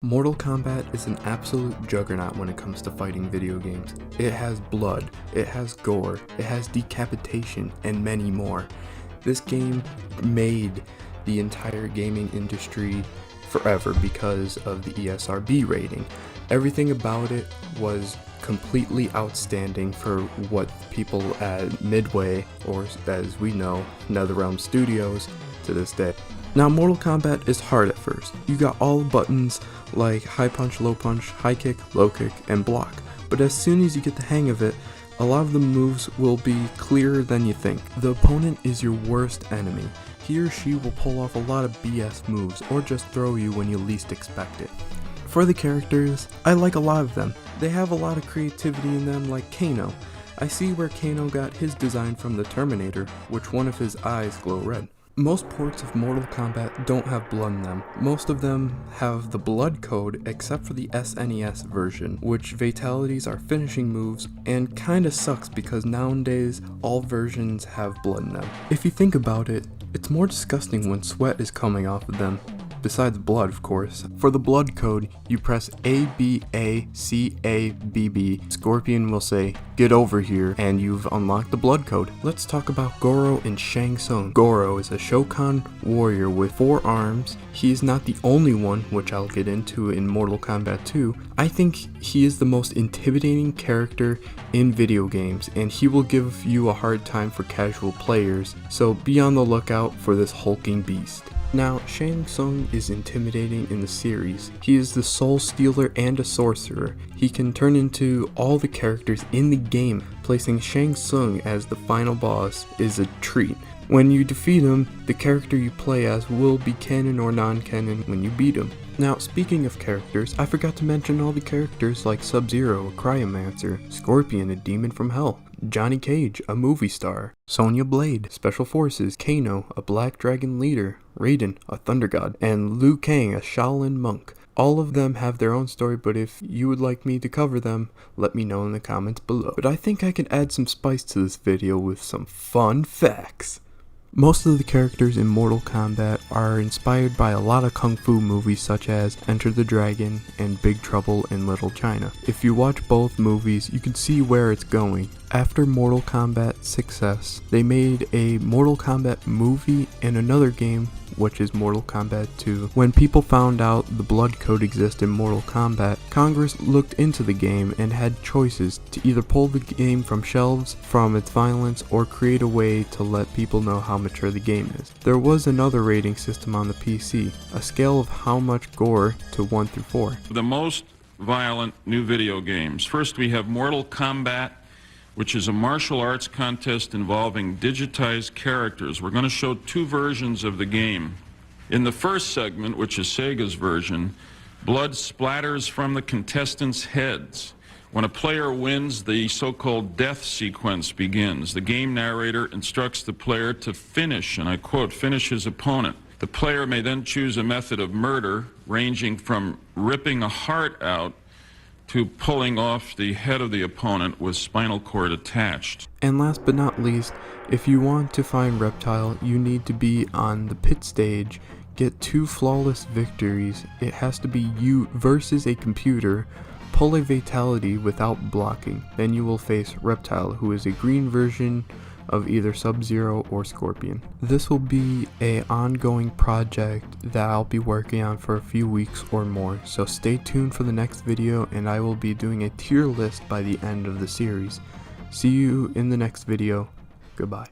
Mortal Kombat is an absolute juggernaut when it comes to fighting video games. It has blood, it has gore, it has decapitation, and many more. This game made the entire gaming industry forever because of the ESRB rating. Everything about it was completely outstanding for what people at Midway, or as we know, NetherRealm Studios, to this day. Now, Mortal Kombat is hard at first. You got all the buttons like high punch, high kick, low kick, and block. But as soon as you get the hang of it, a lot of the moves will be clearer than you think. The opponent is your worst enemy. He or she will pull off a lot of BS moves or just throw you when you least expect it. For the characters, I like a lot of them. They have a lot of creativity in them, like Kano. I see where Kano got his design from the Terminator, which one of his eyes glow red. Most ports of Mortal Kombat don't have blood in them. Most of them have the blood code except for the SNES version, which fatalities are finishing moves and kinda sucks because nowadays all versions have blood in them. If you think about it, it's more disgusting when sweat is coming off of them. Besides blood, of course. For the blood code, you press ABACABB. Scorpion will say, "Get over here," and you've unlocked the blood code. Let's talk about Goro and Shang Tsung. Goro is a Shokan warrior with 4 arms. He is not the only one, which I'll get into in Mortal Kombat 2. I think he is the most intimidating character in video games, and he will give you a hard time for casual players, so be on the lookout for this hulking beast. Now, Shang Tsung is intimidating in the series. He is the soul stealer and a sorcerer. He can turn into all the characters in the game. Placing Shang Tsung as the final boss is a treat. When you defeat him, the character you play as will be canon or non-canon when you beat him. Now, speaking of characters, I forgot to mention all the characters like Sub-Zero, a Cryomancer, Scorpion, a demon from hell, Johnny Cage, a movie star, Sonya Blade, Special Forces, Kano, a Black Dragon leader, Raiden, a Thunder God, and Liu Kang, a Shaolin monk. All of them have their own story, but if you would like me to cover them, let me know in the comments below. But I think I can add some spice to this video with some fun facts. Most of the characters in Mortal Kombat are inspired by a lot of kung fu movies such as Enter the Dragon and Big Trouble in Little China. If you watch both movies, you can see where it's going. After Mortal Kombat's success, they made a Mortal Kombat movie and another game, which is Mortal Kombat 2. When people found out the blood code exists in Mortal Kombat, Congress looked into the game and had choices to either pull the game from shelves from its violence or create a way to let people know how mature the game is. There was another rating system on the PC, a scale of how much gore to 1 through 4. The most violent new video games. First we have Mortal Kombat, which is a martial arts contest involving digitized characters. We're going to show 2 versions of the game. In the first segment, which is Sega's version, blood splatters from the contestants' heads. When a player wins, the so-called death sequence begins. The game narrator instructs the player to finish, and I quote, finish his opponent. The player may then choose a method of murder, ranging from ripping a heart out to pulling off the head of the opponent with spinal cord attached. And last but not least, if you want to find Reptile, you need to be on the pit stage, get 2 flawless victories. It has to be you versus a computer, pull a fatality without blocking. Then you will face Reptile, who is a green version of either Sub-Zero or Scorpion. This will be an ongoing project that I'll be working on for a few weeks or more, so stay tuned for the next video and I will be doing a tier list by the end of the series. See you in the next video. Goodbye.